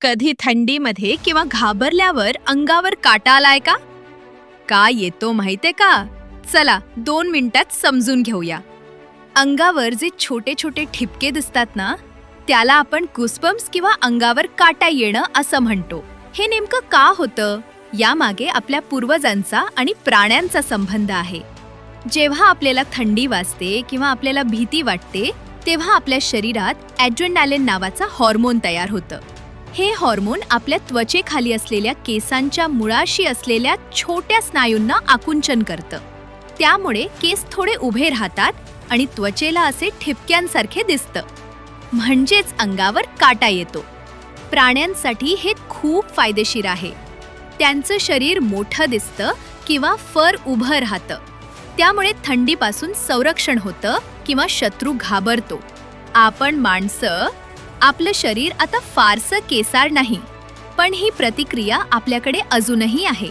कधी थंडीमध्ये किंवा घाबरल्यावर अंगावर काटा आलाय का? का येतो माहितीये का? चला 2 मिनिटात समजून घेऊया. अंगावर जे छोटे छोटे ठिपके दिसतात ना, त्याला आपण गुसबम्स किंवा अंगावर काटा येणं असं म्हणतो. हे नेमकं का होतं? यामागे आपल्या पूर्वजांचा आणि प्राण्यांचा संबंध आहे. जेव्हा आपल्याला थंडी वाजते किंवा आपल्याला भीती वाटते, तेव्हा आपल्या शरीरात ॲड्रेनालिन नावाचा हॉर्मोन तयार होतं. हे हॉर्मोन आपल्या त्वचेखाली असलेल्या केसांच्या मुळाशी असलेल्या छोट्या स्नायूंना आकुंचन करतं. त्यामुळे केस थोडे उभे राहतात आणि त्वचेला असे ठिपक्यांसारखे दिसतं. म्हणजेच अंगावर काटा येतो. प्राण्यांसाठी हे खूप फायदेशीर आहे. त्यांचं शरीर मोठं दिसतं किंवा फर उभं राहतं. त्यामुळे थंडीपासून संरक्षण होतं किंवा शत्रू घाबरतो. आपण माणसं, आपलं शरीर आता फारसं केसाळ नाही, पण ही प्रतिक्रिया आपल्याकडे अजूनही आहे.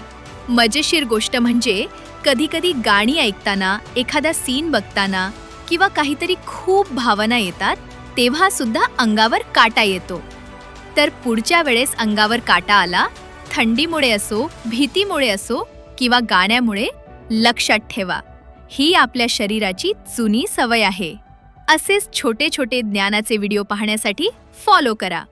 मजेशीर गोष्ट म्हणजे कधी कधी गाणी ऐकताना, एखादा सीन बघताना किंवा काहीतरी खूप भावना येतात, तेव्हा सुद्धा अंगावर काटा येतो. तर पुढच्या वेळेस अंगावर काटा आला, थंडीमुळे असो, भीतीमुळे असो किंवा गाण्यामुळे, लक्षात ठेवा, ही आपल्या शरीराची जुनी सवय आहे. असेच छोटे छोटे ज्ञानाचे व्हिडिओ पाहण्यासाठी फॉलो करा.